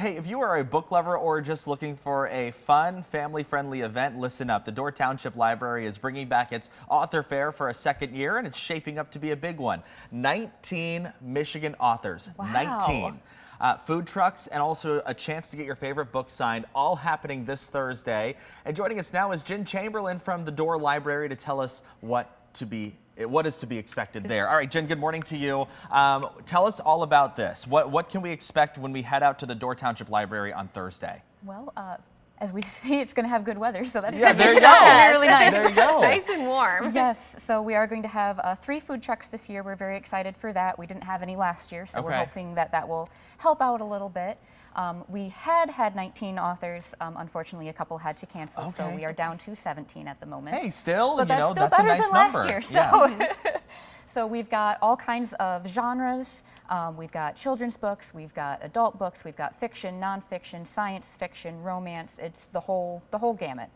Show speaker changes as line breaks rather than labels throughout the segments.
Hey, if you are a book lover or just looking for a fun, family-friendly event, listen up. The Dorr Township Library is bringing back its Author Fair for a second year, and it's shaping up to be a big one. 19 Michigan authors.
Wow.
19. Food trucks and also a chance to get your favorite book signed, all happening this Thursday. And joining us now is Jen Chamberlain from the Dorr Library to tell us what is to be expected there. All right, Jen, good morning to you. Tell us all about this. What can we expect when we head out to the Dorr Township Library on Thursday?
Well, as we see, it's going to have good weather, so that's
Yeah, there you
gonna
go.
be really nice.
There you go.
Nice and warm.
Yes, so we are going to have 3 food trucks this year. We're very excited for that. We didn't have any last year, so we're hoping that that will help out a little bit. We had 19 authors. Unfortunately, a couple had to cancel, so we are down to 17 at the moment.
Hey, still,
but that's still
that's a
better
nice
than
number.
last year. So.
Yeah.
So we've got all kinds of genres. We've got children's books, we've got adult books, we've got fiction, nonfiction, science fiction, romance. It's the whole gamut.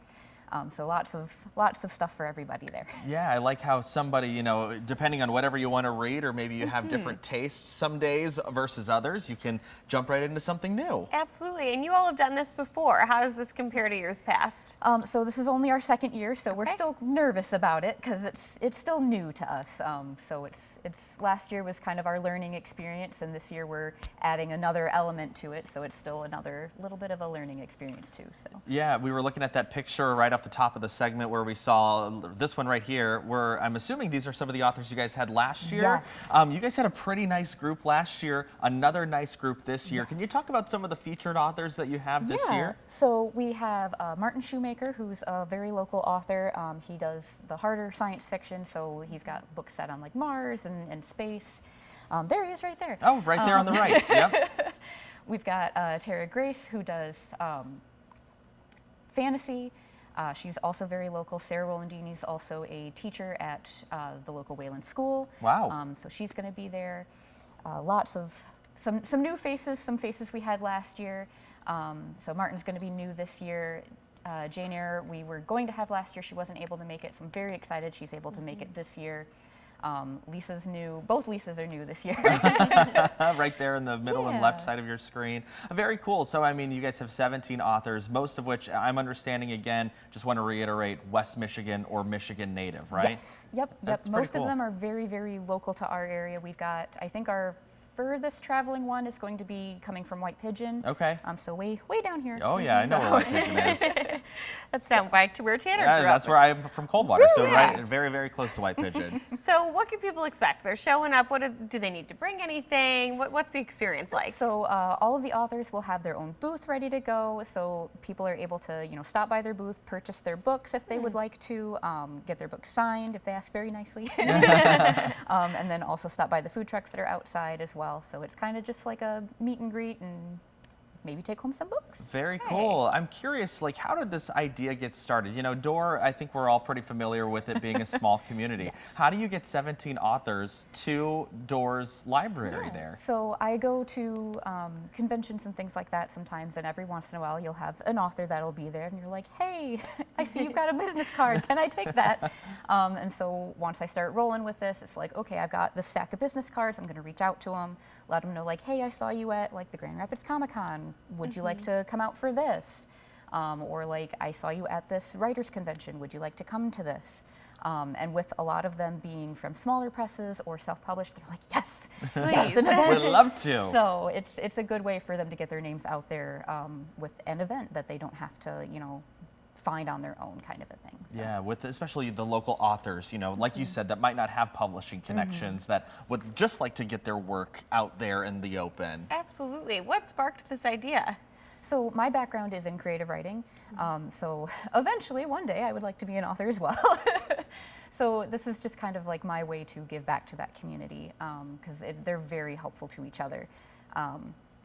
So lots of stuff for everybody there.
Yeah, I like how somebody, depending on whatever you want to read, or maybe you have different tastes some days versus others, you can jump right into something new.
Absolutely, and you all have done this before. How does this compare to years past?
So this is only our second year, so we're still nervous about it because it's still new to us. So it's last year was kind of our learning experience, and this year we're adding another element to it, so it's still another little bit of a learning experience too. So
yeah, we were looking at that picture right off the top of the segment where we saw this one right here, where I'm assuming these are some of the authors you guys had last year.
Yes.
You guys had a pretty nice group last year, another nice group this year. Can you talk about some of the featured authors that you have this year?
So we have Martin Shoemaker, who's a very local author. He does the harder science fiction, so he's got books set on like Mars and space. There he is right there.
Oh, right there on the right. Yep.
We've got Tara Grace, who does fantasy. She's also very local. Sarah Rolandini's also a teacher at the local Wayland School.
Wow.
So she's going to be there. Lots of some new faces, some faces we had last year. So Martin's going to be new this year. Jane Eyre we were going to have last year. She wasn't able to make it, so I'm very excited she's able to make it this year. Lisa's new. Both Lisas are new this year.
Right there in the middle and left side of your screen. Very cool. So, I mean, you guys have 17 authors, most of which I'm understanding, again, just want to reiterate, West Michigan or Michigan native, right?
Yes. Yep.
That's
Most
pretty cool.
of them are very, very local to our area. We've got, I think our furthest traveling one is going to be coming from White Pigeon.
Okay.
So way down here.
Oh, yeah, I know where White Pigeon is.
That's down by to where Tanner
Yeah,
grew
that's
up.
where I'm from, Coldwater, so
Really?
right, very, very close to White Pigeon.
So what can people expect? They're showing up. Do they need to bring anything? What's the experience like?
So all of the authors will have their own booth ready to go, so people are able to stop by their booth, purchase their books if they would like to, get their books signed if they ask very nicely, and then also stop by the food trucks that are outside as well. So it's kind of just like a meet and greet and maybe take home some books.
Very cool. I'm curious, how did this idea get started? Dorr, I think we're all pretty familiar with it being a small community. Yes. How do you get 17 authors to Dorr's library there?
So I go to conventions and things like that sometimes, and every once in a while you'll have an author that'll be there, and you're like, hey, I see you've got a business card. Can I take that? And so once I start rolling with this, it's like, okay, I've got this stack of business cards. I'm going to reach out to them, let them know, hey, I saw you at the Grand Rapids Comic-Con. Would you like to come out for this? Or I saw you at this writers convention. Would you like to come to this? And with a lot of them being from smaller presses or self-published, they're like, yes, yes, an event.
We'd love to.
So it's a good way for them to get their names out there with an event that they don't have to, find on their own, kind of a thing. So.
Yeah, with especially the local authors, like you said, that might not have publishing connections, that would just like to get their work out there in the open.
Absolutely. What sparked this idea?
So my background is in creative writing. So eventually, one day, I would like to be an author as well. So this is just kind of my way to give back to that community, because they're very helpful to each other.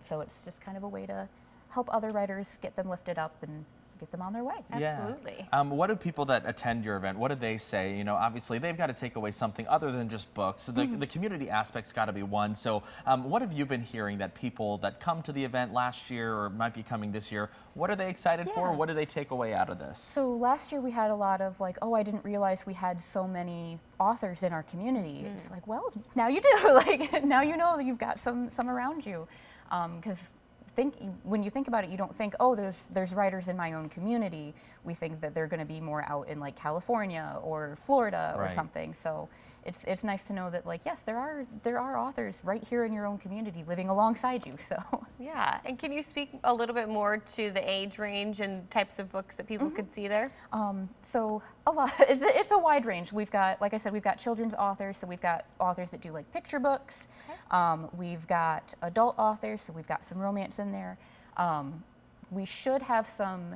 So it's just kind of a way to help other writers, get them lifted up and get them on their way.
Absolutely.
Yeah. What do people that attend your event, what do they say? Obviously they've got to take away something other than just books. So the community aspect's got to be one. So what have you been hearing that people that come to the event last year or might be coming this year, what are they excited for? What do they take away out of this?
So last year we had a lot of oh, I didn't realize we had so many authors in our community. It's well, now you do. Now you know that you've got some around you. Because think when you think about it, you don't think, oh, there's writers in my own community. We think that they're going to be more out in like California or Florida or
Right.
something. So it's nice to know that, like, yes, there are authors right here in your own community living alongside you. So
Yeah, and can you speak a little bit more to the age range and types of books that people could see there?
so a lot. It's a wide range. We've got, like I said, we've got children's authors. So we've got authors that do like picture books. We've got adult authors. So we've got some romance in there. We should have some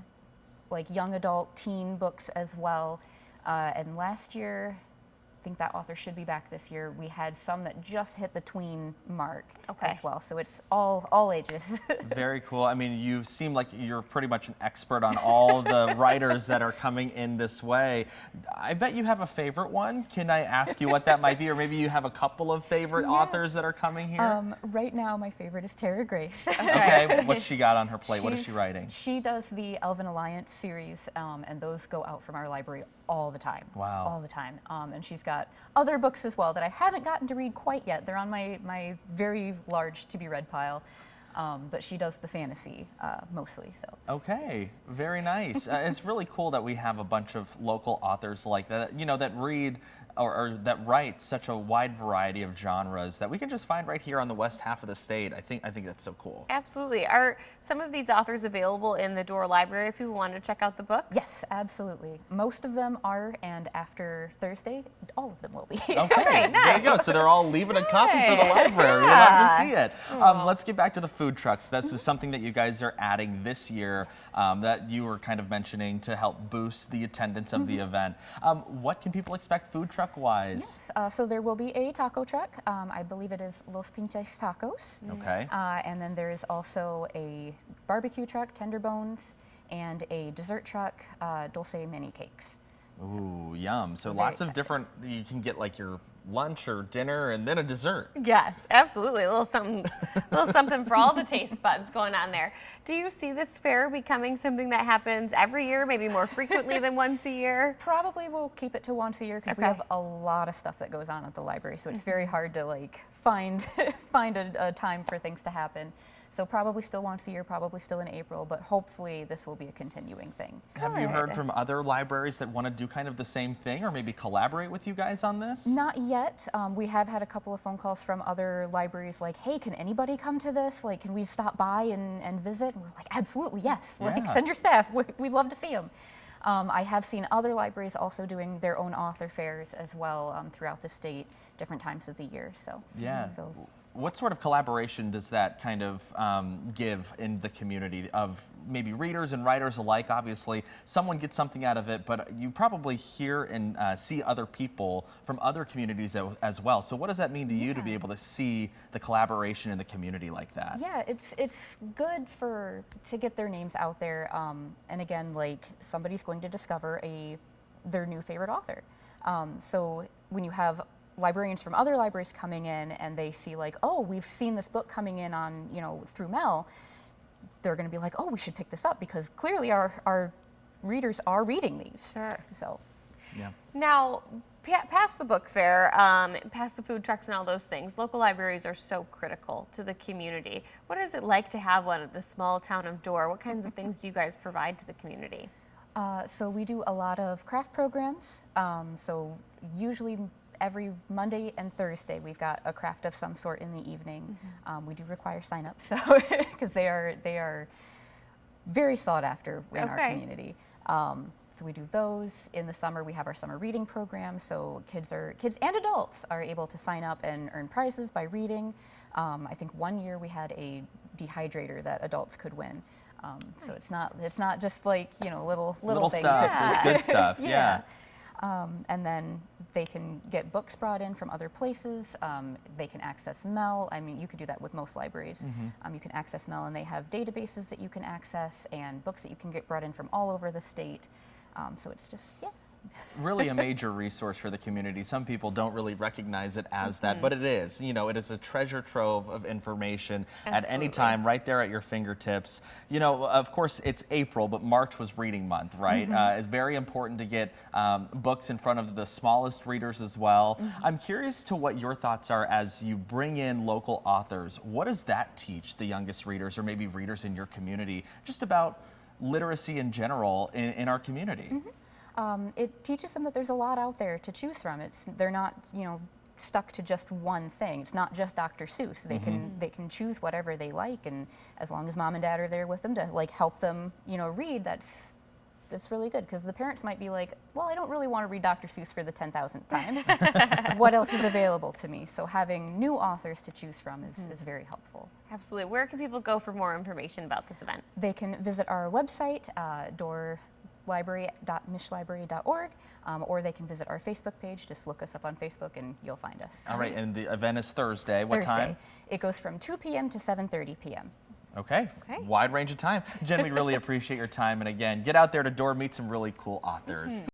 like young adult teen books as well. And last year, I think that author should be back this year. We had some that just hit the tween mark as well. So it's all ages.
Very cool. I mean, you seem like you're pretty much an expert on all the writers that are coming in this way. I bet you have a favorite one. Can I ask you what that might be? Or maybe you have a couple of favorite authors that are coming here?
Right now, my favorite is Tara Grace.
Okay, what's she got on her plate? What is she writing?
She does the Elven Alliance series, and those go out from our library all the time.
Wow.
All the time. And she's got other books as well that I haven't gotten to read quite yet. They're on my very large to be read pile. But she does the fantasy mostly. So.
Okay, very nice. It's really cool that we have a bunch of local authors like that, you know, that read or that write such a wide variety of genres that we can just find right here on the west half of the state. I think that's so cool.
Absolutely. Are some of these authors available in the Dorr Library if people want to check out the books?
Yes, absolutely. Most of them are, and after Thursday, all of them will be.
Okay,
nice.
there you go. So they're all leaving a copy for the library. We'll love to see it. Let's get back to the food trucks. This is something that you guys are adding this year that you were kind of mentioning to help boost the attendance of the event. What can people expect food truck wise?
Yes, so there will be a taco truck. I believe it is Los Pinches Tacos.
Okay.
And then there is also a barbecue truck, Tender Bones, and a dessert truck, Dulce Mini Cakes.
Ooh, yum. So
Very
lots of
excited.
different, you can get like your lunch or dinner and then a dessert.
Yes, absolutely. A little something for all the taste buds going on there. Do you see this fair becoming something that happens every year, maybe more frequently than once a year?
Probably we'll keep it to once a year because we
Okay.
have a lot of stuff that goes on at the library, so it's very hard to like find a time for things to happen. So probably still once a year, probably still in April, but hopefully this will be a continuing thing.
Have you heard from other libraries that want to do kind of the same thing or maybe collaborate with you guys on this?
Not yet. We have had a couple of phone calls from other libraries like, hey, can anybody come to this? Like, can we stop by and visit? And we're like, absolutely, yes. Like,
Yeah.
send your staff. We'd love to see them. I have seen other libraries also doing their own author fairs as well throughout the state, different times of the year. So,
Yeah.
So
What sort of collaboration does that kind of give in the community of maybe readers and writers alike? Obviously, someone gets something out of it, but you probably hear and see other people from other communities as well. So what does that mean to you to be able to see the collaboration in the community like that?
yeah, it's good to get their names out there. And again, like somebody's going to discover their new favorite author. So when you have librarians from other libraries coming in and they see like, oh, we've seen this book coming in on, through Mel, they're going to be like, oh, we should pick this up because clearly our readers are reading these.
Sure.
So
Yeah.
Now, past the book fair, past the food trucks and all those things, local libraries are so critical to the community. What is it like to have one at the small town of Dorr? What kinds of things do you guys provide to the community?
So we do a lot of craft programs. So usually every Monday and Thursday we've got a craft of some sort in the evening. We do require sign-ups, so because they are very sought after in our community. So we do those. In the summer we have our summer reading program. So kids and adults are able to sign up and earn prizes by reading. I think one year we had a dehydrator that adults could win. So it's not just like little things.
stuff. It's good stuff. Yeah.
And then they can get books brought in from other places. They can access Mel. I mean, you could do that with most libraries. You can access Mel, and they have databases that you can access and books that you can get brought in from all over the state. So it's just,
really a major resource for the community. Some people don't really recognize it as that, but it is. You know, it is a treasure trove of information at any time, right there at your fingertips. You know, of course, it's April, but March was reading month, right? It's very important to get books in front of the smallest readers as well. I'm curious to what your thoughts are as you bring in local authors. What does that teach the youngest readers, or maybe readers in your community, just about literacy in general in our community?
It teaches them that there's a lot out there to choose from. They're not, you know, stuck to just one thing. It's not just Dr. Seuss. They can choose whatever they like, and as long as mom and dad are there with them to like help them, you know, read, that's really good, because the parents might be like, well, I don't really want to read Dr. Seuss for the 10,000th time. What else is available to me? So having new authors to choose from is very helpful.
Absolutely. Where can people go for more information about this event?
They can visit our website, dorrlibrary.mischlibrary.org, or they can visit our Facebook page. Just look us up on Facebook and you'll find us.
All right, and the event is Thursday. What time?
It goes from 2 p.m. to 7:30 p.m.
Okay. Wide range of time. Jen, we really appreciate your time. And again, get out there to Dorr, meet some really cool authors.